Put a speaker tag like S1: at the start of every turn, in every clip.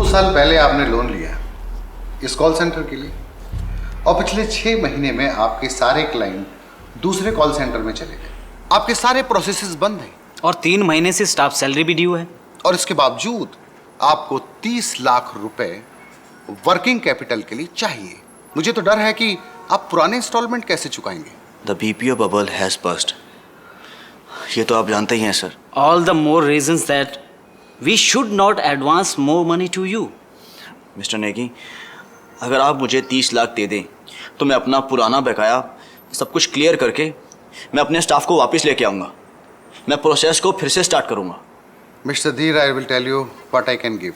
S1: 2 साल पहले आपने लोन लिया इस कॉल सेंटर के लिए और पिछले 6 महीने में आपके सारे क्लाइंट दूसरे कॉल सेंटर में चले गए। आपके सारे प्रोसेसेस बंद हैं
S2: और 3 महीने से स्टाफ सैलरी भी ड्यू है।
S1: और इसके बावजूद आपको 30 लाख रुपए वर्किंग कैपिटल के लिए चाहिए। मुझे तो डर है कि आप पुराने इंस्टॉलमेंट कैसे चुकाएंगे।
S3: The BPO bubble has burst. ये तो आप जानते ही हैं sir.
S2: All the more reasons that we should not advance more money to you.
S3: Mister Negi, अगर आप मुझे 30 लाख दे दें तो मैं अपना पुराना बकाया सब कुछ क्लियर करके मैं अपने स्टाफ को वापस लेके आऊँगा। मैं प्रोसेस को फिर से स्टार्ट करूँगा।
S1: Mister Dhir, I will tell you what I can give.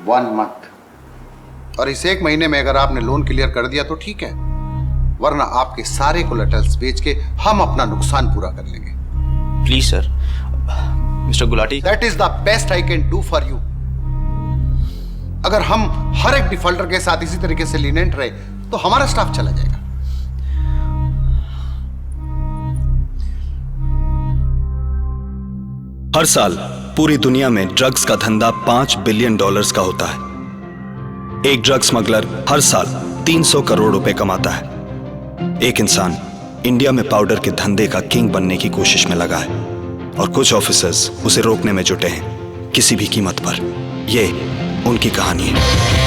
S1: 1 month, और इस 1 महीने में अगर आपने लोन क्लियर कर दिया तो ठीक है, वरना आपके सारे कोलेटरल्स बेच के हम अपना नुकसान पूरा कर लेंगे।
S3: Please sir. Mister Gulati,
S1: that is the best I can do for you. अगर हम हर एक डिफॉल्टर के साथ इसी तरीके से लीनेंट रहे तो हमारा स्टाफ चला जाएगा।
S4: हर साल पूरी दुनिया में ड्रग्स का धंधा $5 बिलियन का होता है। एक ड्रग स्मगलर हर साल 300 करोड़ रुपए कमाता है। एक इंसान इंडिया में पाउडर के धंधे का किंग बनने की कोशिश में लगा है और कुछ ऑफिसर्स उसे रोकने में जुटे हैं किसी भी कीमत पर। ये उनकी कहानी है।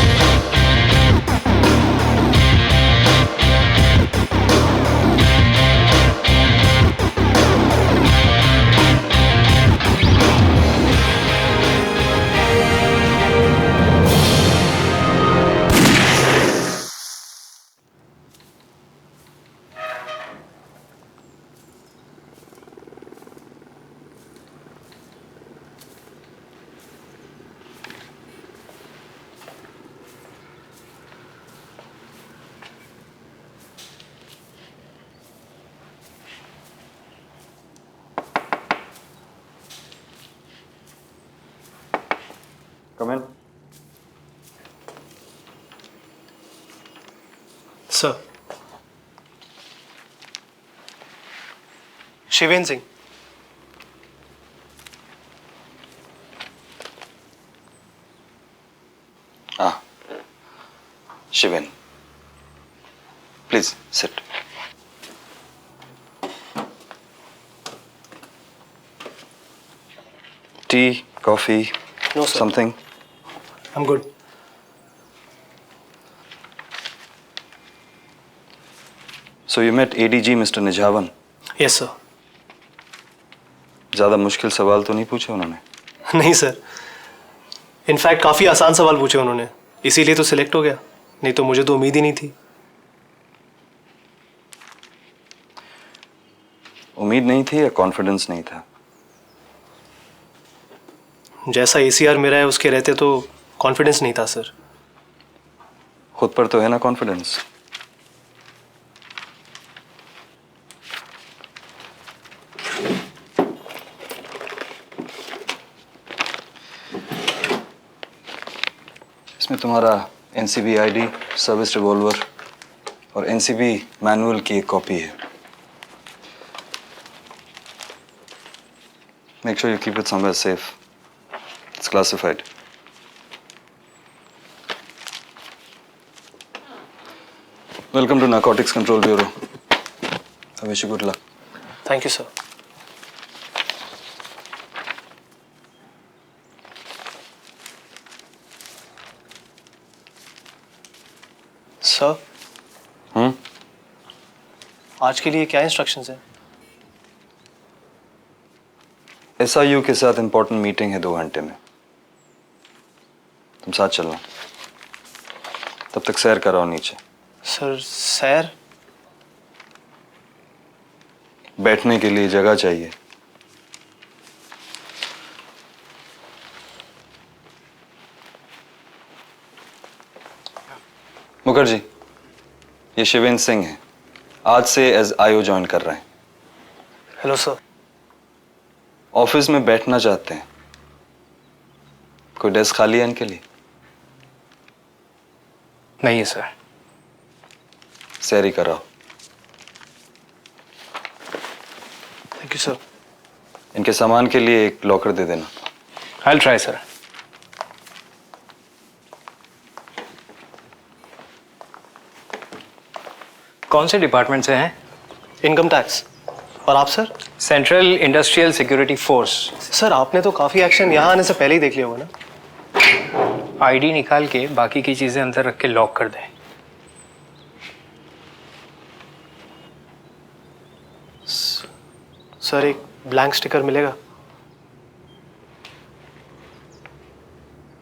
S5: Come in.
S6: Sir. Shivendra Singh.
S5: Shiven. Please sit. Tea, coffee,
S6: No, sir.
S5: something?
S6: I'm good.
S5: So you met ADG Mr. Nijavan.
S6: Yes, sir.
S5: ज़्यादा मुश्किल सवाल तो नहीं पूछे उन्होंने?
S6: नहीं सर, इनफैक्ट काफ़ी आसान सवाल पूछे उन्होंने, इसीलिए तो सिलेक्ट हो गया, नहीं तो मुझे तो उम्मीद ही नहीं थी।
S5: उम्मीद नहीं थी या कॉन्फिडेंस नहीं था?
S6: जैसा ACR मेरा है उसके रहते तो कॉन्फिडेंस नहीं था सर।
S5: खुद पर तो है ना कॉन्फिडेंस? इसमें तुम्हारा NCB ID, सर्विस रिवॉल्वर और NCB मैनुअल की एक कॉपी है। Make sure you keep it somewhere safe. It's classified. Welcome to Narcotics Control Bureau. I wish you good luck.
S6: Thank you sir. Sir, आज के लिए क्या इंस्ट्रक्शंस हैं?
S5: SIU के साथ इंपॉर्टेंट मीटिंग है 2 घंटे में। तुम साथ चलना। तब तक सैर कराओ नीचे।
S6: सर, सैर?
S5: बैठने के लिए जगह चाहिए। मुखर्जी, ये शिवेंद्र सिंह है। आज से एज IO ज्वाइन कर रहे हैं।
S6: Hello sir.
S5: ऑफिस में बैठना चाहते हैं। कोई डेस्क खाली है इनके लिए?
S6: नहीं है सर।
S5: सैरी कराओ।
S6: Thank you sir.
S5: इनके सामान के लिए एक लॉकर दे देना।
S6: I'll try, sir.
S7: कौन से डिपार्टमेंट से हैं?
S6: Income tax. और आप sir?
S7: Central industrial security force.
S6: Sir आपने तो काफ़ी एक्शन यहाँ आने से पहले ही देख लिया होगा ना।
S7: आईडी निकाल के बाकी की चीज़ें अंदर रख के लॉक कर दें।
S6: सर एक ब्लैंक स्टिकर मिलेगा?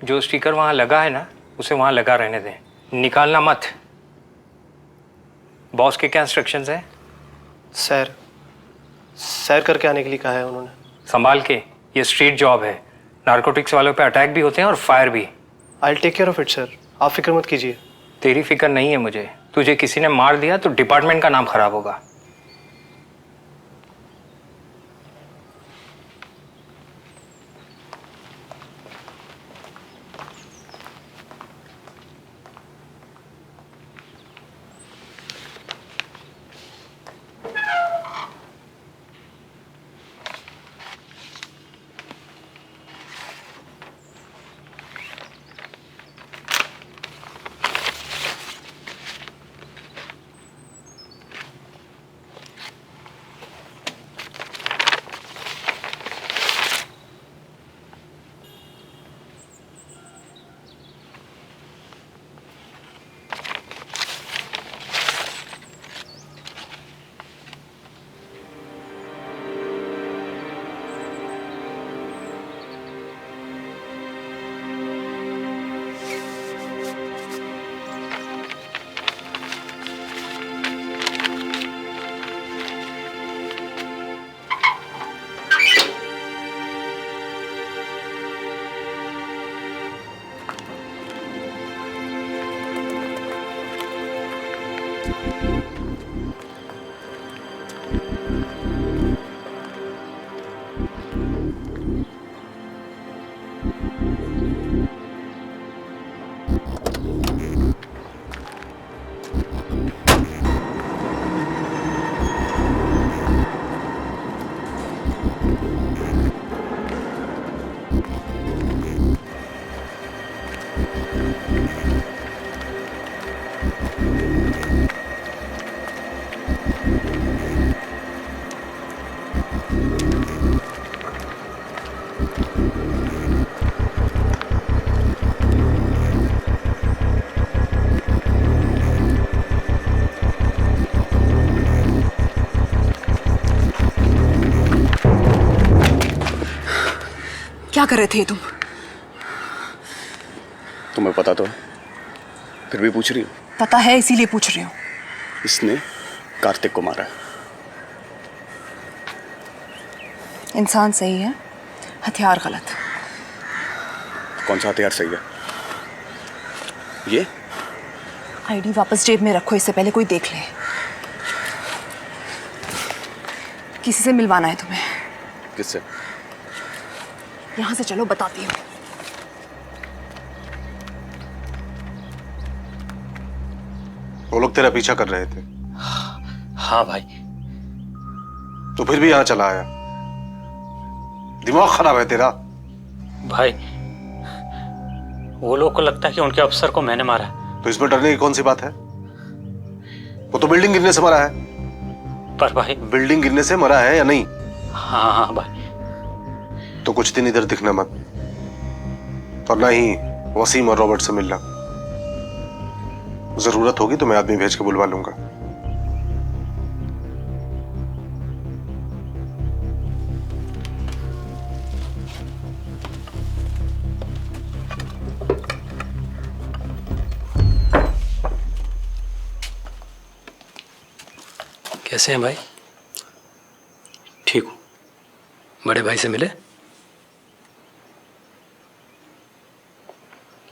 S7: जो स्टिकर वहाँ लगा है ना, उसे वहाँ लगा रहने दें, निकालना मत। बॉस के क्या इंस्ट्रक्शंस हैं?
S6: सैर करके आने के लिए कहा है उन्होंने।
S7: संभाल के, ये स्ट्रीट जॉब है। नारकोटिक्स वालों पे अटैक भी होते हैं और फायर भी।
S6: I will take care of it sir, आप फिक्र मत कीजिए।
S7: तेरी फिक्र नहीं है मुझे। तुझे किसी ने मार दिया तो डिपार्टमेंट का नाम खराब होगा।
S8: क्या कर रहे थे तुम?
S9: तुम्हें पता तो है, फिर भी पूछ रही हो?
S8: पता है इसीलिए पूछ रही हूँ।
S9: इसने कार्तिक को मारा है।
S8: इंसान सही है, हथियार गलत।
S9: कौन सा हथियार सही है? ये
S8: आईडी वापस जेब में रखो, इससे पहले कोई देख ले। किसी से मिलवाना है तुम्हें।
S9: किससे?
S8: यहां से चलो, बताती हूँ।
S10: वो लोग तेरा पीछा कर रहे थे।
S7: हाँ भाई।
S10: तो फिर भी यहां चला आया। दिमाग खराब है तेरा।
S11: भाई वो लोग को लगता है कि उनके अफसर को मैंने मारा है।
S10: तो इसमें डरने की कौन सी बात है? वो तो बिल्डिंग गिरने से मरा है।
S11: पर भाई
S10: बिल्डिंग गिरने से मरा है या नहीं?
S11: हाँ हाँ भाई।
S10: तो कुछ दिन इधर दिखना मत, और ना ही वसीम और रॉबर्ट से मिलना। जरूरत होगी तो मैं आदमी भेज के बुलवा लूंगा।
S6: कैसे हैं भाई?
S11: ठीक हूँ।
S6: बड़े भाई से मिले?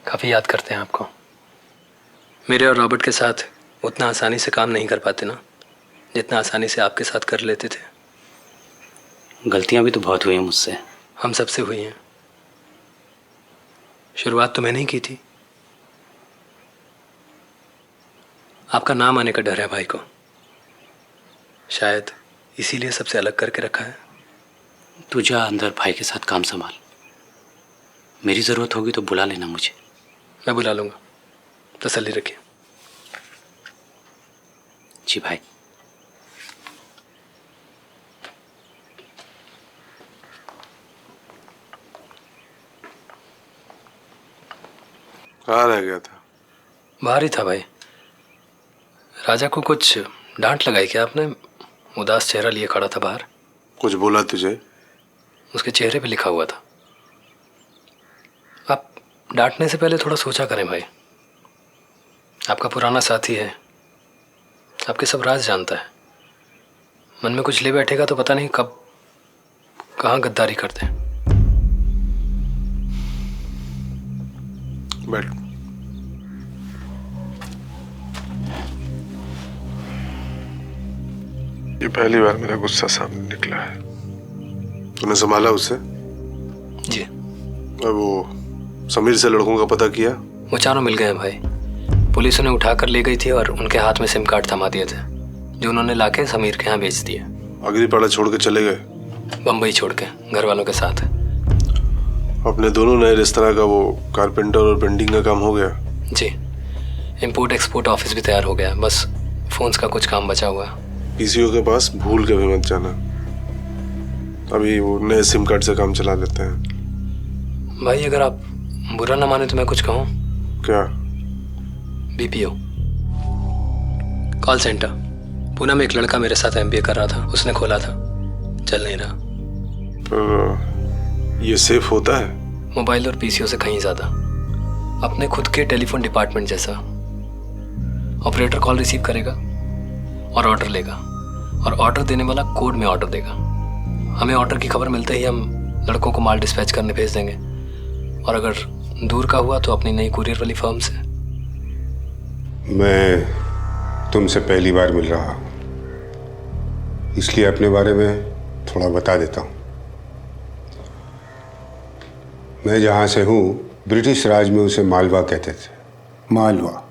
S6: काफ़ी याद करते हैं आपको। मेरे और रॉबर्ट के साथ उतना आसानी से काम नहीं कर पाते ना, जितना आसानी से आपके साथ कर लेते थे।
S11: गलतियाँ भी तो बहुत हुई हैं मुझसे।
S6: हम सबसे हुई हैं। शुरुआत तो मैंने ही की थी। आपका नाम आने का डर है भाई को, शायद इसीलिए सबसे अलग करके रखा है।
S11: तू जा अंदर, भाई के साथ काम संभाल। मेरी ज़रूरत होगी तो बुला लेना मुझे।
S6: मैं बुला लूँगा, तसल्ली रखिए।
S11: जी भाई।
S10: कहाँ रह गया था?
S6: बाहर ही था भाई। राजा को कुछ डांट लगाई क्या आपने? उदास चेहरा लिए खड़ा था बाहर।
S10: कुछ बोला तुझे?
S6: उसके चेहरे पे लिखा हुआ था। आप डांटने से पहले थोड़ा सोचा करें भाई। आपका पुराना साथी है, आपके सब राज जानता है। मन में कुछ ले बैठेगा तो पता नहीं कब कहाँ गद्दारी करते हैं।
S10: बैठ। ये पहली बार मेरा गुस्सा सामने निकला है। तूने संभाला उसे?
S6: जी।
S10: और वो समीर से लड़कों का पता किया?
S6: वो चारों मिल गए हैं भाई। पुलिस उन्हें उठाकर ले गई थी और उनके हाथ में सिम कार्ड थमा दिए थे, जो उन्होंने लाके समीर के यहाँ बेच दिए।
S10: अग्निपाड़ा छोड़ के चले गए?
S6: बम्बई छोड़ के, घर वालों के साथ।
S10: अपने दोनों नए रेस्तरां का वो कारपेंटर और पेंटिंग का काम हो गया?
S6: जी। इंपोर्ट एक्सपोर्ट ऑफिस भी तैयार हो गया, बस फोन्स का कुछ काम बचा हुआ है।
S10: पीसीओ के पास भूल के भी मत जाना, अभी वो नए सिम कार्ड से काम चला लेते हैं।
S6: भाई अगर आप बुरा ना माने तो मैं कुछ कहूँ?
S10: क्या?
S6: बीपीओ कॉल सेंटर पूना में एक लड़का मेरे साथ एमबीए कर रहा था, उसने खोला था, चल नहीं रहा।
S10: पर ये सेफ होता है?
S6: मोबाइल और पीसीओ से कहीं ज्यादा। अपने खुद के टेलीफोन डिपार्टमेंट जैसा। ऑपरेटर कॉल रिसीव करेगा और ऑर्डर लेगा, और ऑर्डर देने वाला कोड में ऑर्डर देगा। हमें ऑर्डर की खबर मिलते ही हम लड़कों को माल डिस्पैच करने भेज देंगे, और अगर दूर का हुआ तो अपनी नई कुरियर वाली फर्म से।
S12: मैं तुमसे पहली बार मिल रहा हूँ, इसलिए अपने बारे में थोड़ा बता देता हूँ। मैं जहाँ से हूँ, ब्रिटिश राज में उसे मालवा कहते थे। मालवा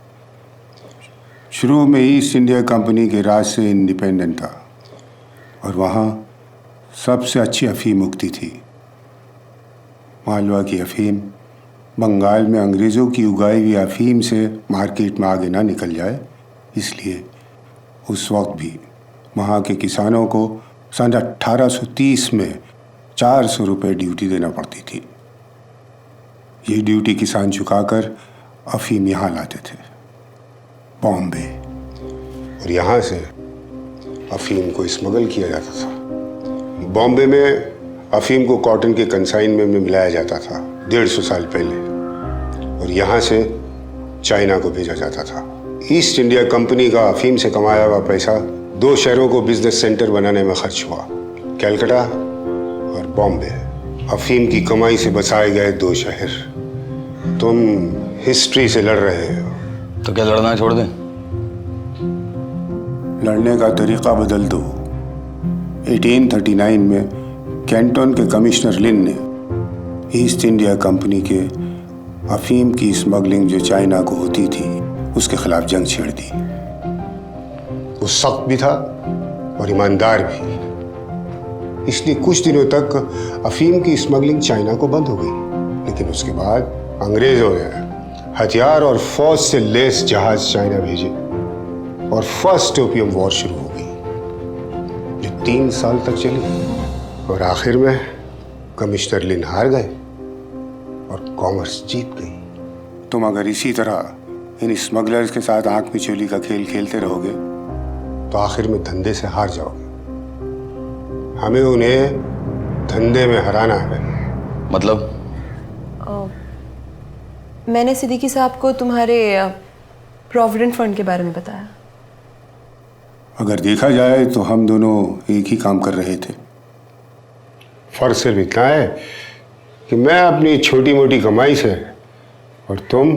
S12: शुरू में ईस्ट इंडिया कंपनी के राज से इंडिपेंडेंट था, और वहाँ सबसे अच्छी अफीम उगती थी। मालवा की अफीम बंगाल में अंग्रेज़ों की उगाई हुई अफीम से मार्केट में आगे ना निकल जाए, इसलिए उस वक्त भी वहाँ के किसानों को सन 1830 में 400 रुपये ड्यूटी देना पड़ती थी। ये ड्यूटी किसान चुकाकर अफीम यहाँ लाते थे, बॉम्बे, और यहाँ से अफीम को स्मगल किया जाता था। बॉम्बे में अफीम को कॉटन के कंसाइनमेंट में मिलाया जाता था 150 साल पहले, और यहाँ से चाइना को भेजा जाता था। ईस्ट इंडिया कंपनी का अफीम से कमाया हुआ पैसा 2 शहरों को बिजनेस सेंटर बनाने में खर्च हुआ, कलकत्ता और बॉम्बे। अफीम की कमाई से बसाए गए 2 शहर। तुम हिस्ट्री से लड़ रहे हो,
S3: तो क्या लड़ना छोड़ दें?
S12: लड़ने का तरीका बदल दो। 1839 में कैंटन के कमिश्नर लिन ने ईस्ट इंडिया कंपनी के अफीम की स्मगलिंग जो चाइना को होती थी, उसके खिलाफ जंग छेड़ दी। वो सख्त भी था और ईमानदार भी, इसलिए कुछ दिनों तक अफीम की स्मगलिंग चाइना को बंद हो गई। लेकिन उसके बाद अंग्रेजों ने हथियार और फौज से लेस जहाज चाइना भेजे, और फर्स्ट ओपियम वॉर शुरू हो गई, जो 3 साल तक चली, और आखिर में कमिश्नर लिन हार गए और कॉमर्स जीत गई। तुम अगर इसी तरह इन स्मगलर्स के साथ आंख मिचौली का खेल खेलते रहोगे तो आखिर में धंधे से हार जाओगे। हमें उन्हें धंधे में हराना है।
S3: मतलब?
S8: मैंने सिद्दीकी साहब को तुम्हारे प्रोविडेंट फंड के बारे में बताया।
S12: अगर देखा जाए तो हम दोनों एक ही काम कर रहे थे। फर्क सिर्फ इतना है कि मैं अपनी छोटी मोटी कमाई से और तुम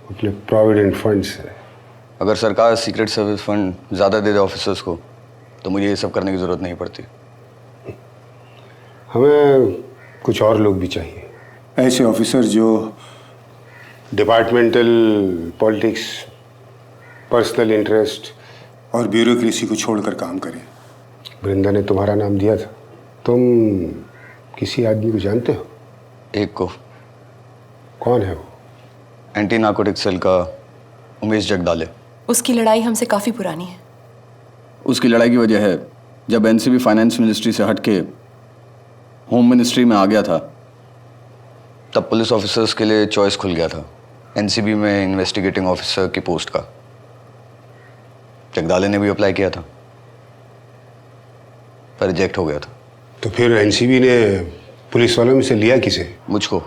S12: अपने प्रोविडेंट फंड से।
S3: अगर सरकार सीक्रेट सर्विस फंड ज़्यादा दे दे ऑफिसर्स को तो मुझे ये सब करने की ज़रूरत नहीं पड़ती।
S12: हमें कुछ और लोग भी चाहिए, ऐसे ऑफिसर जो डिपार्टमेंटल पॉलिटिक्स, पर्सनल इंटरेस्ट और ब्यूरोक्रेसी को छोड़कर काम करें। वृंदा ने तुम्हारा नाम दिया था, तुम किसी आदमी को जानते हो?
S3: एक को।
S12: कौन है वो?
S3: एंटी नार्कोटिक सेल का उमेश जगदाले।
S8: उसकी लड़ाई हमसे काफ़ी पुरानी है।
S13: उसकी लड़ाई की वजह है जब एनसीबी फाइनेंस मिनिस्ट्री से हटके होम मिनिस्ट्री में आ गया था तब पुलिस ऑफिसर्स के लिए चॉइस खुल गया था एनसीबी में इन्वेस्टिगेटिंग ऑफिसर की पोस्ट का। जगदाले ने भी अप्लाई किया था पर रिजेक्ट हो गया था।
S12: तो फिर एनसीबी ने पुलिस वालों में से लिया किसे?
S13: मुझको।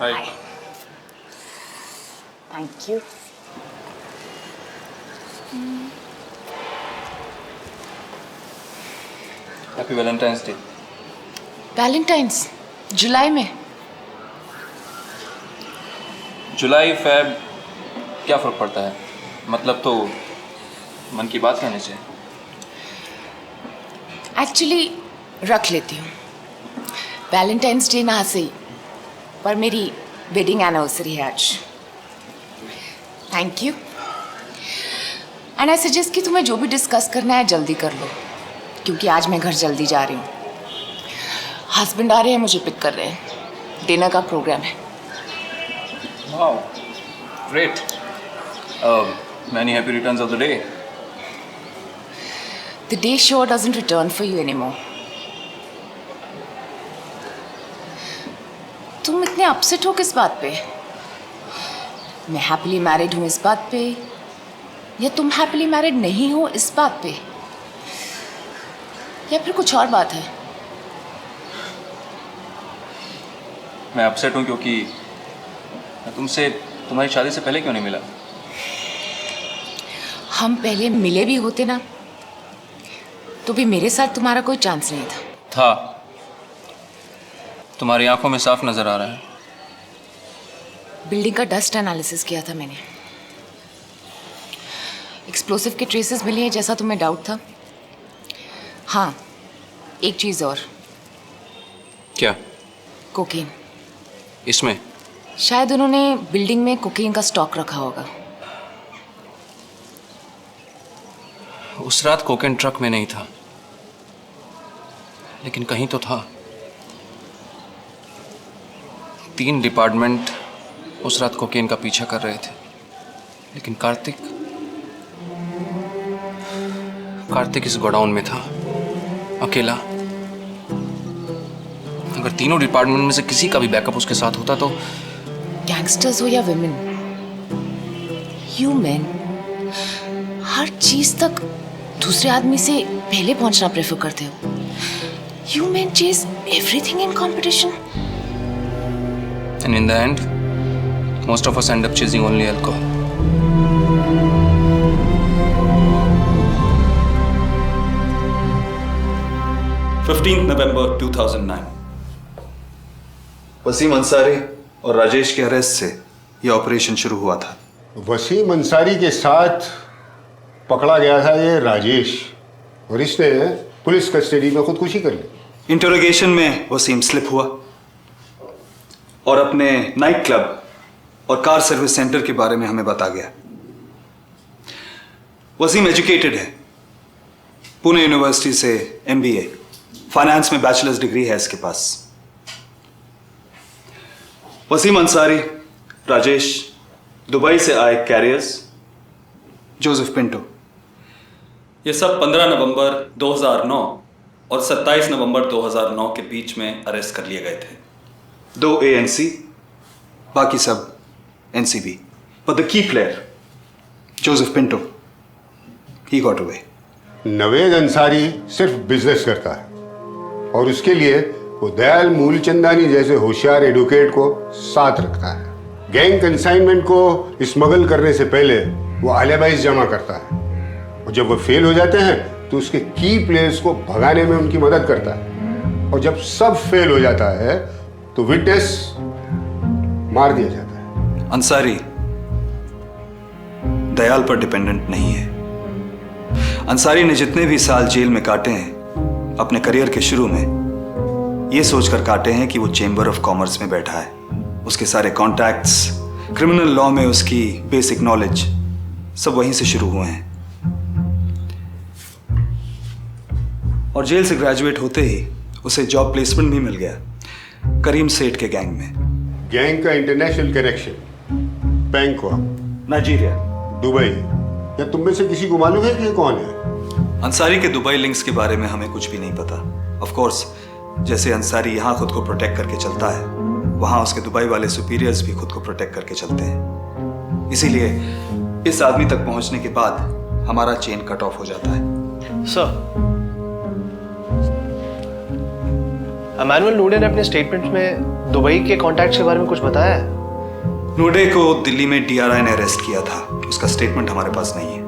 S14: Hi.
S15: Thank you.
S14: Happy Valentine's Day.
S15: Valentine's जुलाई में?
S14: जुलाई फेब क्या फ़र्क पड़ता है? मतलब तो मन की बात कहने से।
S15: एक्चुअली रख लेती हूँ वैलेंटाइंस डे ना सही पर मेरी वेडिंग एनिवर्सरी है आज। Thank you. And I suggest कि तुम्हें जो भी डिस्कस करना है जल्दी कर लो क्योंकि आज मैं घर जल्दी जा रही हूँ। हस्बैंड आ रहे हैं, मुझे पिक कर रहे हैं। डिनर का प्रोग्राम है।
S14: Wow great. Many happy returns of the day.
S15: The day sure doesn't return for you anymore. तुम इतने अपसेट हो किस बात पे? मैं हैप्पीली मैरिड हूँ इस बात पे या तुम हैप्पीली मैरिड नहीं हो इस बात पे या फिर कुछ और बात है?
S14: मैं अपसेट हूँ क्योंकि मैं तुमसे तुम्हारी शादी से पहले क्यों नहीं मिला?
S15: हम पहले मिले भी होते ना तो भी मेरे साथ तुम्हारा कोई चांस नहीं था।
S14: तुम्हारी आंखों में साफ नजर आ रहा है।
S15: बिल्डिंग का डस्ट एनालिसिस किया था मैंने। एक्सप्लोसिव के ट्रेसेस मिले हैं जैसा तुम्हें डाउट था। हाँ, एक चीज़ और।
S14: क्या?
S15: कोकीन।
S14: इसमें?
S15: शायद उन्होंने बिल्डिंग में कोकीन का स्टॉक रखा होगा।
S14: उस रात कोकेन ट्रक में नहीं था लेकिन कहीं तो था। 3 डिपार्टमेंट उस रात कोकेन का पीछा कर रहे थे लेकिन कार्तिक इस गोडाउन में था अकेला। अगर तीनों डिपार्टमेंट में से किसी का भी बैकअप उसके साथ होता तो।
S15: गैंगस्टर्स हो या विमेन, यू मैन हर चीज तक दूसरे आदमी से पहले पहुंचना प्रेफर करते हो। You man chase everything in competition
S14: and in the end most of us end up chasing only alcohol.
S4: November 2009 Wasim Ansari और राजेश के अरेस्ट से यह ऑपरेशन शुरू हुआ था।
S12: वसीम अंसारी के साथ पकड़ा गया था ये राजेश और इसने पुलिस कस्टडी में खुदकुशी कर ली।
S4: इंटरोगेशन में वसीम स्लिप हुआ और अपने नाइट क्लब और कार सर्विस सेंटर के बारे में हमें बता गया। वसीम एजुकेटेड है, पुणे यूनिवर्सिटी से MBA, फाइनेंस में बैचलर्स डिग्री है इसके पास। वसीम अंसारी, राजेश, दुबई से आए कैरियर्स, जोसेफ पिंटो, ये सब 15 नवंबर 2009 और 27 नवंबर 2009 के बीच में अरेस्ट कर लिए गए थे। 2 ANC, बाकी सब NCB, but the key player, Joseph Pinto, he got away.
S12: Naved Ansari सिर्फ बिजनेस करता है और उसके लिए वो दयाल मूलचंदानी जैसे होशियार एडवोकेट को साथ रखता है। गैंग कंसाइनमेंट को स्मगल करने से पहले वो एलिबाइज जमा करता है और जब वो फेल हो जाते हैं तो उसके की प्लेयर्स को भगाने में उनकी मदद करता है और जब सब फेल हो जाता है तो विटनेस मार दिया जाता है।
S4: अंसारी दयाल पर डिपेंडेंट नहीं है। अंसारी ने जितने भी साल जेल में काटे हैं अपने करियर के शुरू में ये सोचकर काटे हैं कि वो चेंबर ऑफ कॉमर्स में बैठा है। उसके सारे कॉन्टैक्ट्स, क्रिमिनल लॉ में उसकी बेसिक नॉलेज सब वहीं से शुरू हुए हैं और जेल से ग्रेजुएट होते ही उसे जॉब प्लेसमेंट भी मिल गया करीम सेठ के गैंग में।
S12: गैंग का international connection, Bangkok,
S4: Nigeria,
S12: Dubai, क्या तुम में से किसी को मालूम है कि ये कौन है?
S4: अंसारी के दुबई लिंक्स के बारे में हमें कुछ भी नहीं पता। ऑफ कोर्स, जैसे अंसारी यहाँ खुद को प्रोटेक्ट करके चलता है, वहाँ उसके दुबई वाले सुपीरियर्स भी खुद को प्रोटेक्ट करके चलते हैं। इसीलिए इस आदमी तक पहुँचने के बाद हमारा चेन कट ऑफ हो जाता है।
S16: सर, एमैनुअल नूडे ने अपने स्टेटमेंट में दुबई के कॉन्टैक्ट्स के बारे में कुछ बताया है?
S4: नूडे को दिल्ली में DRI ने अरेस्ट किया था, उसका स्टेटमेंट हमारे पास नहीं है।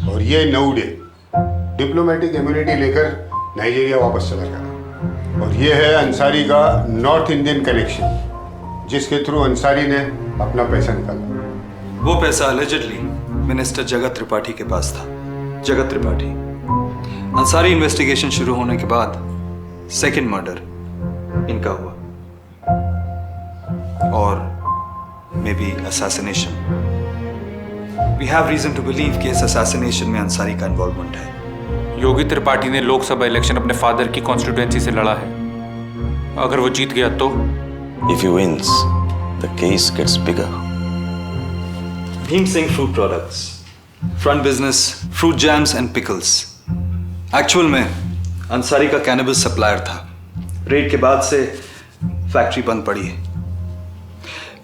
S12: और ये नऊडे डिप्लोमेटिक इम्यूनिटी लेकर नाइजीरिया वापस चला गया। और ये है अंसारी का नॉर्थ इंडियन कनेक्शन, जिसके थ्रू अंसारी ने अपना पैसा निकाला।
S4: वो पैसा अलेजिडली मिनिस्टर जगत त्रिपाठी के पास था। जगत त्रिपाठी। अंसारी इन्वेस्टिगेशन शुरू होने के बाद सेकंड मर्डर इनका हुआ, और maybe assassination. We have reason to believe कि इस असैसिनेशन में अंसारी का इन्वॉल्वमेंट है।
S14: योगी त्रिपाठी ने लोकसभा इलेक्शन अपने फादर की कॉन्स्टिट्यूएंसी से लड़ा है। अगर वो जीत गया तो?
S9: If he wins, the case gets bigger.
S4: Bhim Singh fruit products, front business fruit jams and pickles. Actual में अंसारी का कैनबिस सप्लायर था। रेड के बाद से फैक्ट्री बंद पड़ी है।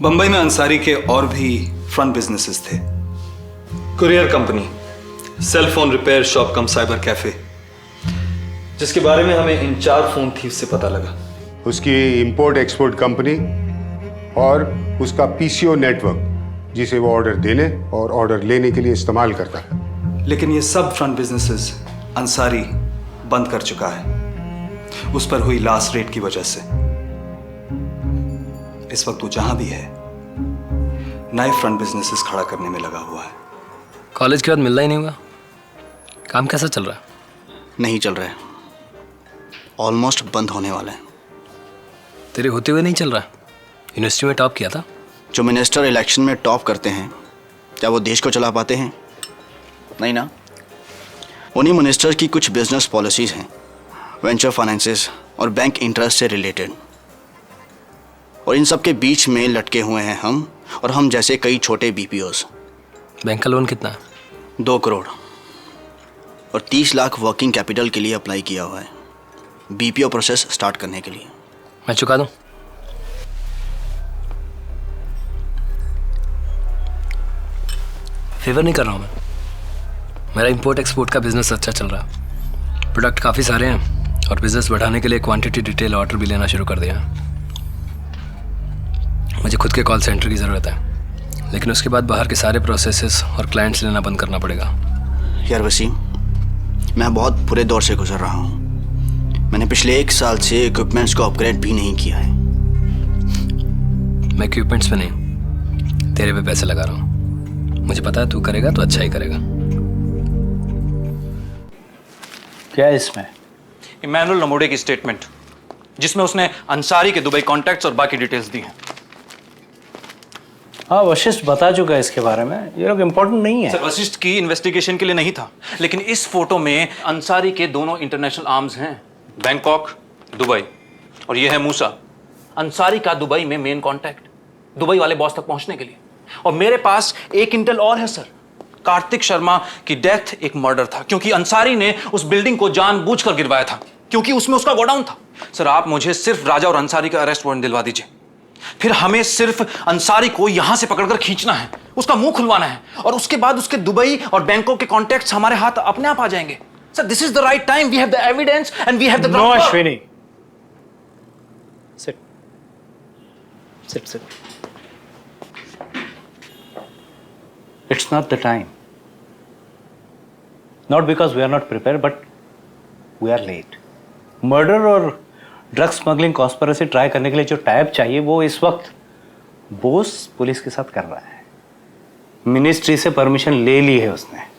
S4: बंबई में अंसारी के और भी फ्रंट बिजनेसेस थे, courier company, cell phone repair shop cum cyber cafe, जिसके बारे में हमें इन 4 फोन थीव से पता लगा।
S12: उसकी इंपोर्ट एक्सपोर्ट कंपनी और उसका PCO नेटवर्क, जिसे वो ऑर्डर देने और ऑर्डर लेने के लिए इस्तेमाल करता है।
S4: लेकिन ये सब फ्रंट बिजनेसेस अंसारी बंद कर चुका है, उस पर हुई लास्ट रेड की वजह से। इस वक्त वो जहां भी है नए फ्रंट बिजनेसेस खड़ा करने में लगा हुआ है।
S6: कॉलेज के बाद मिलना ही नहीं हुआ। काम कैसा चल रहा है?
S3: नहीं चल रहा है, ऑलमोस्ट बंद होने वाला है।
S6: तेरे होते हुए नहीं चल रहा? यूनिवर्सिटी में टॉप किया था।
S3: जो मिनिस्टर इलेक्शन में टॉप करते हैं, क्या वो देश को चला पाते हैं? नहीं ना। उन्हीं मिनिस्टर की कुछ बिजनेस पॉलिसीज हैं, वेंचर फाइनेंसेस और बैंक इंटरेस्ट से रिलेटेड, और इन सब के बीच में लटके हुए हैं हम और हम जैसे कई छोटे BPOs।
S6: बैंक का लोन कितना है?
S3: 2 करोड़ और 30 लाख वर्किंग कैपिटल के लिए अप्लाई किया हुआ है, BPO प्रोसेस स्टार्ट करने के लिए।
S6: मैं चुका दूं? फेवर नहीं कर रहा हूं मैं। मेरा इंपोर्ट एक्सपोर्ट का बिजनेस अच्छा चल रहा है, प्रोडक्ट काफ़ी सारे हैं और बिजनेस बढ़ाने के लिए क्वांटिटी डिटेल ऑर्डर भी लेना शुरू कर दिया। मुझे खुद के कॉल सेंटर की ज़रूरत है, लेकिन उसके बाद बाहर के सारे प्रोसेसेस और क्लाइंट्स लेना बंद करना पड़ेगा।
S3: यार वसीम, मैं बहुत बुरे दौर से गुजर रहा हूँ। मैंने पिछले 1 साल से इक्विपमेंट्स को अपग्रेड भी नहीं किया है।
S6: मैं इक्विपमेंट्स पे नहीं, तेरे पे पैसे लगा रहा हूँ। मुझे पता है तू करेगा तो अच्छा ही करेगा।
S11: क्या है इसमें?
S14: इमैनुअल नमोडे की स्टेटमेंट, जिसमें उसने अंसारी के दुबई कॉन्टैक्ट्स और बाकी डिटेल्स दी हैं।
S11: हाँ, वशिष्ठ बता चुका है इसके बारे में। ये लोग इम्पोर्टेंट नहीं है।
S14: सर, वशिष्ठ की इन्वेस्टिगेशन के लिए नहीं था, लेकिन इस फोटो में अंसारी के दोनों इंटरनेशनल आर्म्स हैं, बैंकॉक, दुबई, और ये है मूसा, अंसारी का दुबई में मेन कॉन्टैक्ट, दुबई वाले बॉस तक पहुंचने के लिए। और मेरे पास एक इंटेल और है सर, कार्तिक शर्मा की डेथ एक मर्डर था, क्योंकि अंसारी ने उस बिल्डिंग को जानबूझकर गिरवाया था, क्योंकि उसमें उसका गोडाउन था। सर, आप मुझे सिर्फ राजा और अंसारी का अरेस्ट वारंट दिलवा दीजिए, फिर हमें सिर्फ अंसारी को यहां से पकड़कर खींचना है, उसका मुंह खुलवाना है, और उसके बाद उसके दुबई और बैंकॉक के कॉन्टैक्ट्स हमारे हाथ अपने आप आ जाएंगे। Sir, this is the right time, we have the evidence and we have the
S11: no Ashwini, sit sit sit. It's not the time. Not because we are not prepared, but we are late. Murder और drug smuggling conspiracy try करने के लिए जो type चाहिए वो इस वक्त Bose police के साथ कर रहा है। मिनिस्ट्री से परमिशन ले ली है उसने।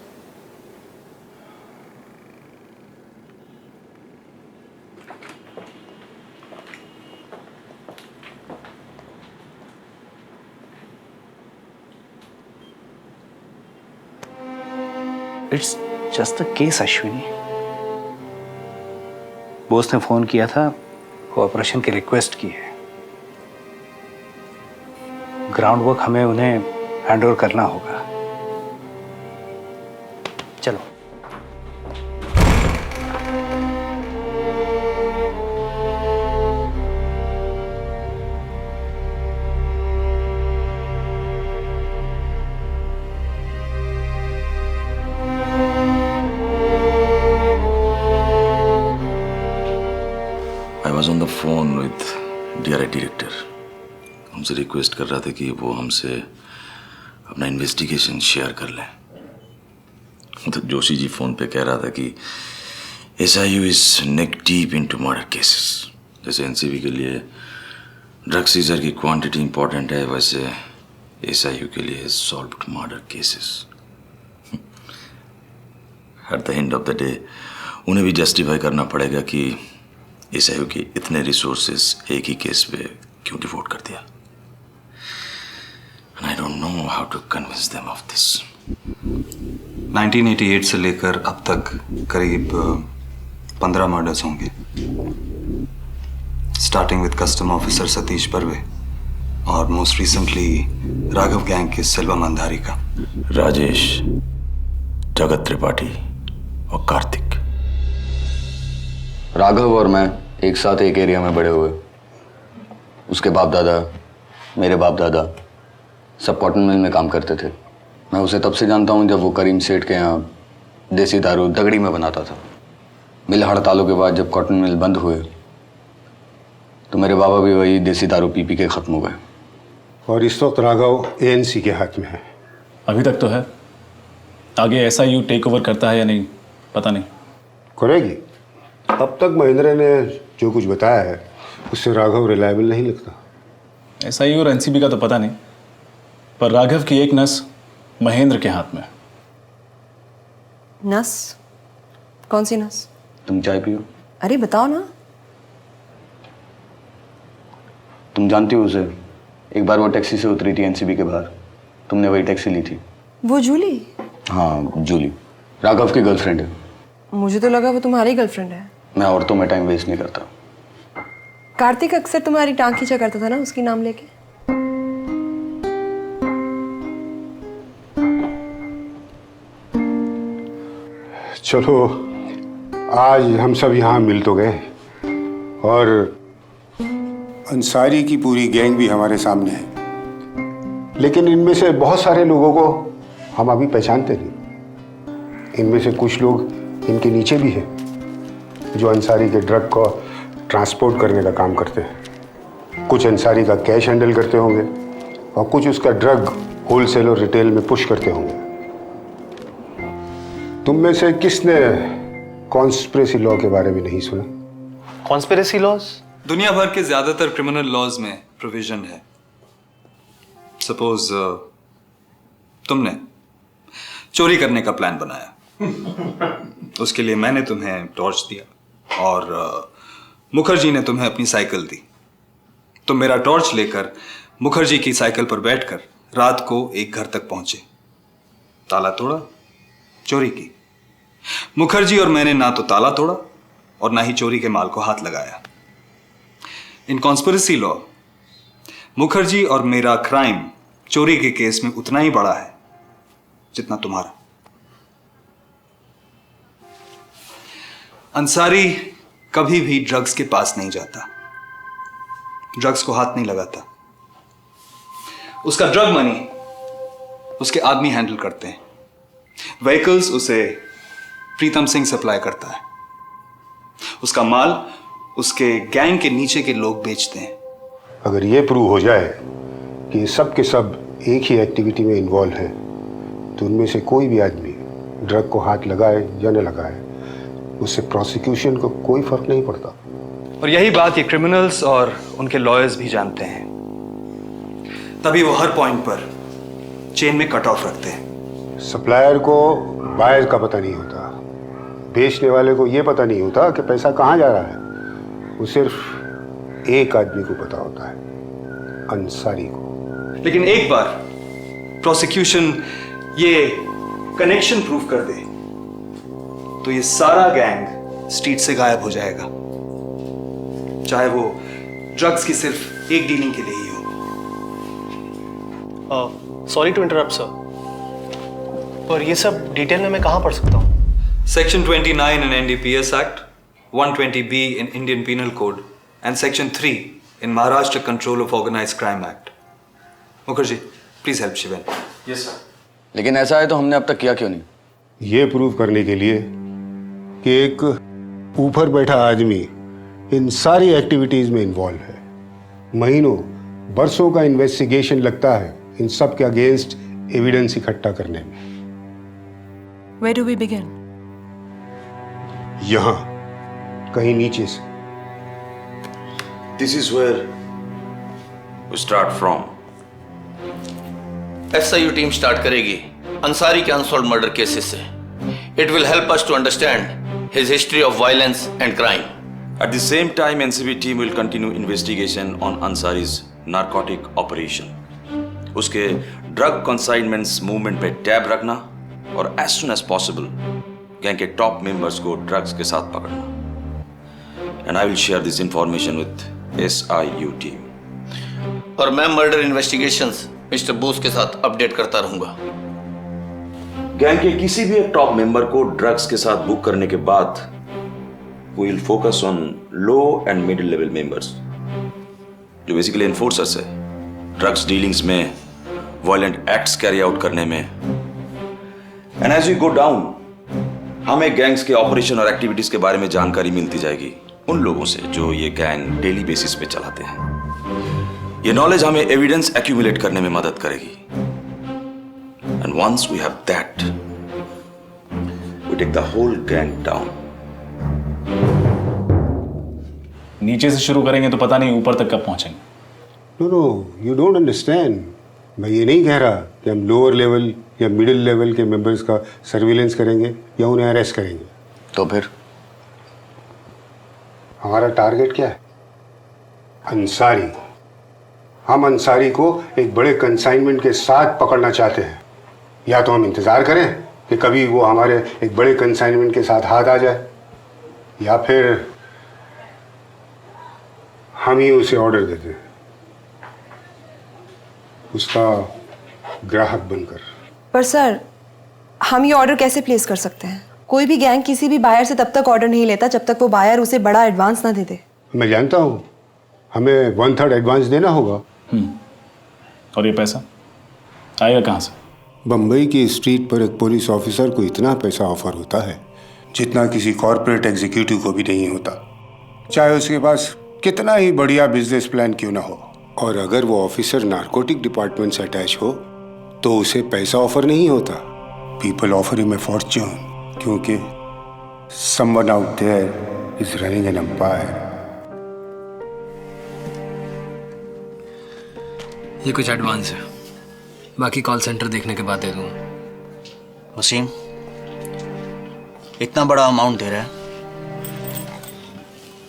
S11: It's just a case, Ashwini. Boss ने फ़ोन किया था, कोऑपरेशन की रिक्वेस्ट की है। ग्राउंड वर्क हमें उन्हें हैंडओवर करना होगा। चलो।
S9: I was on the phone with DRI director. हमसे रिक्वेस्ट कर रहा था कि वो हमसे अपना इन्वेस्टिगेशन शेयर कर लें। तो जोशी जी फोन पे कह रहा था कि SIU is neck deep into murder cases. जैसे NCB के लिए ड्रग सीजर की क्वांटिटी इंपॉर्टेंट है, वैसे SIU के लिए solved murder cases. At the end of the day उन्हें भी जस्टिफाई करना पड़ेगा कि SIU के इतने रिसोर्सेस एक ही केस पे क्यों डिवोट कर दिया। And I don't know how to convince them of this.
S4: 1988 से लेकर अब तक करीब 15 मर्डर्स होंगे, starting with custom officer Satish Barve और मोस्ट रिसेंटली राघव गैंग के सेल्वा मंदारी का।
S9: राजेश, जगत त्रिपाठी और कार्तिक।
S13: राघव और मैं एक साथ एक एरिया में बड़े हुए। उसके बाप दादा, मेरे बाप दादा सब कॉटन मिल में काम करते थे। मैं उसे तब से जानता हूँ जब वो करीम सेठ के यहाँ देसी दारू दगड़ी में बनाता था। मिल हड़तालों के बाद जब कॉटन मिल बंद हुए तो मेरे बाबा भी वही देसी दारू पी पी के ख़त्म हो गए।
S12: और इस वक्त राघव ANC के हाथ में है।
S17: अभी तक तो है, आगे SIU टेक ओवर करता है या नहीं पता नहीं।
S12: करेगी। अब तक महेंद्र ने जो कुछ बताया है उससे राघव रिलायबल नहीं लगता।
S17: SIU और NCB का तो पता नहीं, पर राघव की एक नस महेंद्र के हाथ में।
S8: नस? कौन सी नस?
S13: तुम चाय पियो।
S8: अरे बताओ ना।
S13: तुम जानती हो उसे, एक बार वो टैक्सी से उतरी थी NCB के बाहर, तुमने वही टैक्सी ली थी।
S8: वो जूली?
S13: हाँ, जूली राघव की गर्लफ्रेंड है।
S8: मुझे तो लगा वो तुम्हारी गर्लफ्रेंड है।
S13: मैं औरतों में टाइम वेस्ट नहीं करता।
S8: कार्तिक अक्सर तुम्हारी टांग खींचा करता था ना उसकी नाम लेके।
S12: चलो, आज हम सब यहाँ मिल तो गए और अंसारी की पूरी गैंग भी हमारे सामने है, लेकिन इनमें से बहुत सारे लोगों को हम अभी पहचानते नहीं। इनमें से कुछ लोग इनके नीचे भी हैं जो अंसारी के ड्रग को ट्रांसपोर्ट करने का काम करते हैं। कुछ अंसारी का कैश हैंडल करते होंगे और कुछ उसका ड्रग होलसेल और रिटेल में पुश करते होंगे। तुम में से किसने कॉन्स्पिरेसी लॉ के बारे में नहीं सुना?
S16: Conspiracy laws?
S4: दुनिया भर के ज्यादातर क्रिमिनल लॉज में प्रोविजन है। सपोज तुमने चोरी करने का प्लान बनाया, उसके लिए मैंने तुम्हें टॉर्च दिया और मुखर्जी ने तुम्हें अपनी साइकिल दी। तुम मेरा टॉर्च लेकर मुखर्जी की साइकिल पर बैठकर रात को एक घर तक पहुंचे, ताला तोड़ा, चोरी की। मुखर्जी और मैंने ना तो ताला तोड़ा और ना ही चोरी के माल को हाथ लगाया। इन कॉन्स्पिरेसी लॉ मुखर्जी और मेरा क्राइम चोरी के केस में उतना ही बड़ा है जितना तुम्हारा। अंसारी कभी भी ड्रग्स के पास नहीं जाता, ड्रग्स को हाथ नहीं लगाता। उसका ड्रग मनी उसके आदमी हैंडल करते हैं, व्हीकल्स उसे प्रीतम सिंह सप्लाई करता है, उसका माल उसके गैंग के नीचे के लोग बेचते हैं।
S12: अगर ये प्रूव हो जाए कि ये सब के सब एक ही एक्टिविटी में इन्वॉल्व हैं, तो उनमें से कोई भी आदमी ड्रग को हाथ लगाए या न लगाए, उससे प्रोसिक्यूशन को कोई फर्क नहीं पड़ता।
S3: और यही बात ये क्रिमिनल्स और उनके लॉयर्स भी जानते हैं, तभी वो हर पॉइंट पर चेन में कट ऑफ रखते हैं।
S12: सप्लायर को बायर का पता नहीं होता, बेचने वाले को ये पता नहीं होता कि पैसा कहाँ जा रहा है। वो सिर्फ एक आदमी को पता होता है, अंसारी को।
S3: लेकिन एक बार प्रोसिक्यूशन ये कनेक्शन प्रूफ कर दे तो ये सारा गैंग स्ट्रीट से गायब हो जाएगा।
S4: चाहे वो ड्रग्स की सिर्फ एक डीलिंग के लिए ही हो।
S16: सॉरी टू इंटरप्ट सर, और ये सब डिटेल में मैं कहाँ पढ़ सकता हूँ?
S4: Section 29 in NDPS Act, 120B in Indian Penal Code, and Section 3 in Maharashtra Control of Organized Crime Act. Mukherjee, please help Shiven.
S13: Yes sir। लेकिन ऐसा है तो हमने अब तक किया क्यों नहीं?
S12: ये प्रूव करने के लिए कि एक ऊपर बैठा आदमी इन सारी एक्टिविटीज में इन्वॉल्व है। महीनों बरसों का इन्वेस्टिगेशन लगता है इन सब के अगेंस्ट एविडेंस इकट्ठा करने में।
S8: Where do we begin?
S12: यहाँ कहीं नीचे से।
S9: This is where we start from.
S18: SIU team start करेगी अंसारी के अनसॉल्व्ड मर्डर केसेस से। It will help us to understand his history of violence and crime.
S9: At the same time, NCB team will continue investigation on Ansari's narcotic operation. उसके drug consignments movement पे tab रखना और as soon as possible gang के top members को drugs के साथ पकड़ना। And I will share this information with SIU team.
S18: और मैं मर्डर इन्वेस्टिगेशंस मिस्टर बोस के साथ अपडेट करता रहूंगा।
S9: गैंग के किसी भी एक टॉप मेंबर को ड्रग्स के साथ बुक करने के बाद we will focus on low and middle level members जो बेसिकली एनफोर्सर्स है, ड्रग्स डीलिंग्स में, वायलेंट एक्ट्स कैरी आउट करने में। And as we go down हमें गैंग्स के ऑपरेशन और एक्टिविटीज के बारे में जानकारी मिलती जाएगी उन लोगों से जो ये गैंग डेली बेसिस पे चलाते हैं। ये नॉलेज हमें एविडेंस एक्यूमुलेट करने में मदद करेगी। And once we have that we take the whole gang down.
S17: नीचे से शुरू करेंगे तो पता नहीं ऊपर तक कब पहुंचेंगे।
S12: No, you don't understand. मैं ये नहीं कह रहा कि हम लोअर लेवल या मिडिल लेवल के मेंबर्स का सर्विलेंस करेंगे या उन्हें अरेस्ट करेंगे।
S13: तो फिर
S12: हमारा टारगेट क्या है? अंसारी। हम अंसारी को एक बड़े कंसाइनमेंट के साथ पकड़ना चाहते हैं। या तो हम इंतज़ार करें कि कभी वो हमारे एक बड़े कंसाइनमेंट के साथ हाथ आ जाए, या फिर हम ही उसे ऑर्डर देते हैं उसका ग्राहक बनकर।
S8: पर सर, हम ये ऑर्डर कैसे प्लेस कर सकते हैं? कोई भी गैंग किसी भी बायर से तब तक ऑर्डर नहीं लेता जब तक वो बायर उसे बड़ा एडवांस ना दे दे।
S12: मैं जानता हूँ, हमें 1/3 एडवांस देना होगा।
S17: और ये पैसा आएगा कहाँ से?
S12: बम्बई की स्ट्रीट पर एक पुलिस ऑफिसर को इतना पैसा ऑफर होता है जितना किसी कॉर्पोरेट एग्जीक्यूटिव को भी नहीं होता, चाहे उसके पास कितना ही बढ़िया बिजनेस प्लान क्यों ना हो। और अगर वो ऑफिसर नारकोटिक डिपार्टमेंट से अटैच हो तो उसे पैसा ऑफर नहीं होता। People offer him a fortune, क्योंकि someone out there is running an empire.
S6: ये कुछ एडवांस है, बाकी कॉल सेंटर देखने के बाद दे दूंगा।
S3: वसीम, इतना बड़ा अमाउंट दे रहा है,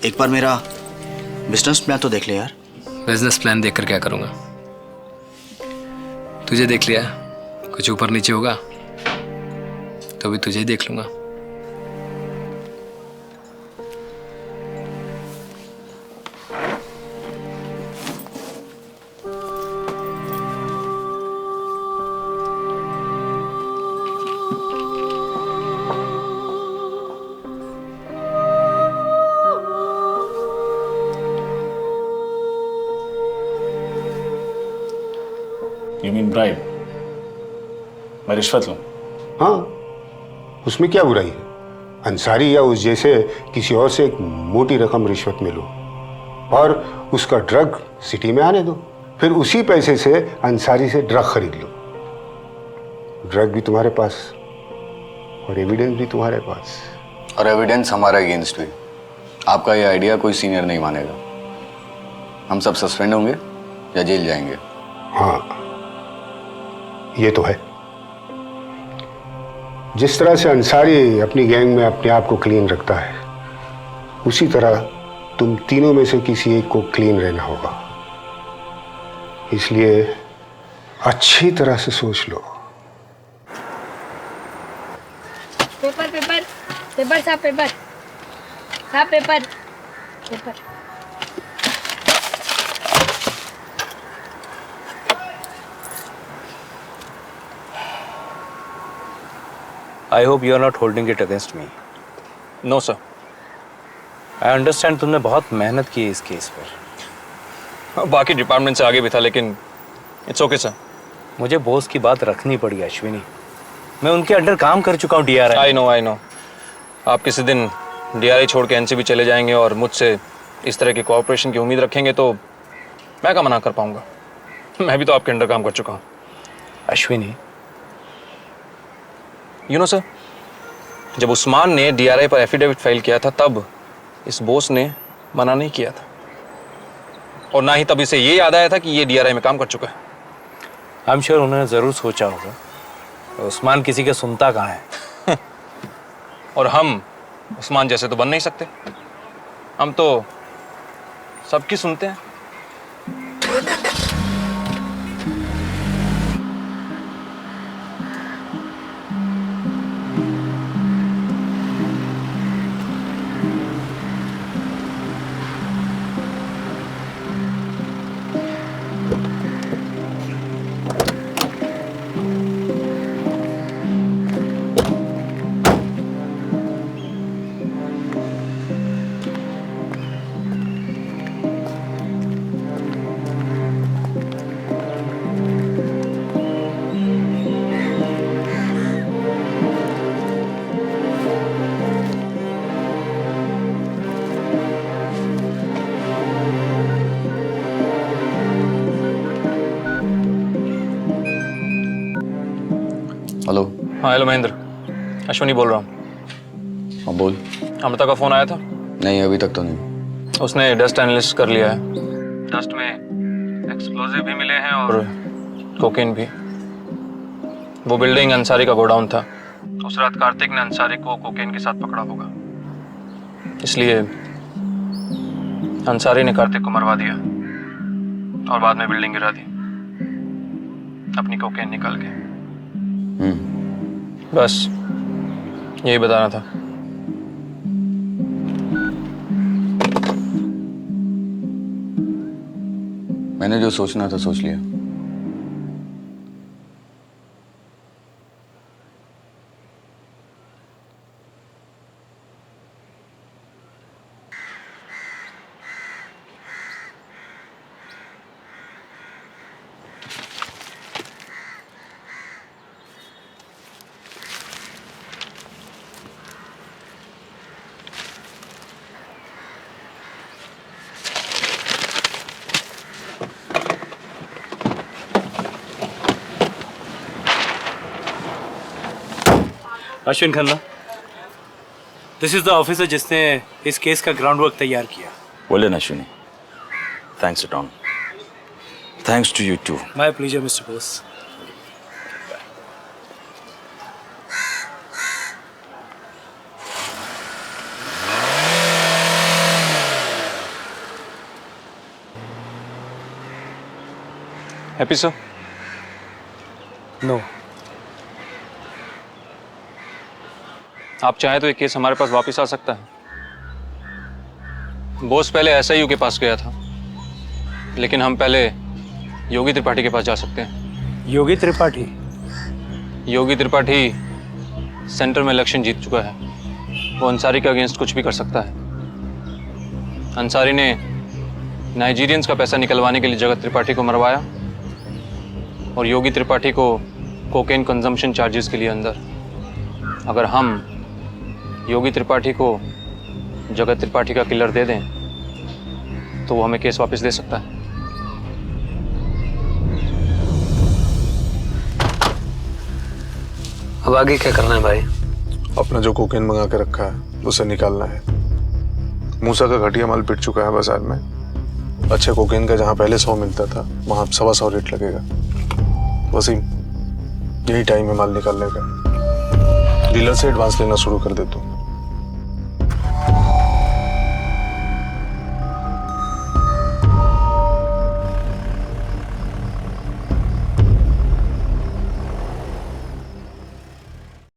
S3: एक बार मेरा बिजनेस प्लान तो देख ले यार।
S6: बिजनेस प्लान देखकर क्या करूंगा? तुझे देख लिया, कुछ ऊपर नीचे होगा तो भी तुझे ही देख लूंगा।
S17: You mean bribe? मैं रिश्वत लूं?
S12: हाँ, उसमें क्या बुराई है? अंसारी या उस जैसे किसी और से एक मोटी रकम रिश्वत में लो और उसका ड्रग सिटी में आने दो, फिर उसी पैसे से अंसारी से ड्रग खरीद लो। ड्रग भी तुम्हारे पास और एविडेंस भी तुम्हारे पास।
S13: और एविडेंस हमारा अगेंस्ट भी। आपका ये आइडिया कोई सीनियर नहीं मानेगा। हम सब सस्पेंड होंगे या जेल जाएंगे।
S12: हाँ, ये तो है। जिस तरह से अंसारी अपनी गैंग में अपने आप को क्लीन रखता है, उसी तरह तुम तीनों में से किसी एक को क्लीन रहना होगा। इसलिए अच्छी तरह से सोच लो।
S19: पेपर पेपर पेपर साहब, पेपर साहब, paper paper
S11: I hope you are not holding it against me.
S14: No sir.
S11: I understand तुमने बहुत मेहनत की है इस केस पर।
S14: बाकी डिपार्टमेंट से आगे भी था, लेकिन इट्स ओके सर।
S11: मुझे बॉस की बात रखनी पड़ी अश्विनी। मैं उनके अंडर काम कर चुका हूँ DRI।
S14: I know. आप किसी दिन DRI छोड़ के NCB चले जाएंगे और मुझसे इस तरह की कोऑपरेशन की उम्मीद रखेंगे तो मैं क्या मना कर पाऊंगा। मैं भी तो आपके अंडर काम कर चुका हूँ।
S11: अश्विनी,
S14: यू नो सर, जब उस्मान ने DRI पर एफिडेविट फाइल किया था तब इस बॉस ने मना नहीं किया था, और ना ही तब इसे ये याद आया था कि ये DRI में काम कर चुका है।
S11: आई एम श्योर उन्होंने ज़रूर सोचा होगा। उस्मान किसी के सुनता कहाँ है।
S14: और हम उस्मान जैसे तो बन नहीं सकते। हम तो सबकी सुनते हैं।
S13: हेलो।
S14: हाँ हेलो महेंद्र, अश्विनी बोल रहा हूँ।
S13: हाँ बोल।
S14: अमृता का फोन आया था?
S13: नहीं, अभी तक तो नहीं।
S14: उसने डस्ट एनालिसिस कर लिया है। डस्ट में एक्सप्लोजिव भी मिले हैं और कोकेन भी। वो बिल्डिंग अंसारी का गोडाउन था। उस रात कार्तिक ने अंसारी को कोकेन के साथ पकड़ा होगा, इसलिए अंसारी ने कार्तिक को मरवा दिया और बाद में बिल्डिंग गिरा दी अपनी कोकेन निकाल के। बस यही बताना था।
S13: मैंने जो सोचना था सोच लिया।
S11: Ashwin Khanna, this is the officer जिसने इस केस का ग्राउंड वर्क तैयार किया।
S9: बोले ना Ashwini, thanks to ton, thanks to you too.
S11: My pleasure mister Bose.
S14: Happy sir?
S11: No.
S14: आप चाहें तो ये केस हमारे पास वापस आ सकता है। बॉस पहले SIU के पास गया था, लेकिन हम पहले योगी त्रिपाठी के पास जा सकते हैं।
S11: योगी त्रिपाठी?
S14: योगी त्रिपाठी सेंटर में इलेक्शन जीत चुका है। वो अंसारी के अगेंस्ट कुछ भी कर सकता है। अंसारी ने नाइजीरियंस का पैसा निकलवाने के लिए जगत त्रिपाठी को मरवाया और योगी त्रिपाठी को कोकेन कंजम्पशन चार्जेस के लिए अंदर। अगर हम योगी त्रिपाठी को जगत त्रिपाठी का किलर दे दें तो वो हमें केस वापस दे सकता है।
S6: अब आगे क्या करना है भाई?
S10: अपना जो कोकेन मंगा के रखा है उसे निकालना है। मूसा का घटिया माल पिट चुका है बाजार में। अच्छे कोकेन का जहां पहले 100 मिलता था वहां 125 रेट लगेगा। वसीम, यही टाइम है माल निकालने का। डीलर से एडवांस लेना शुरू कर दे तू।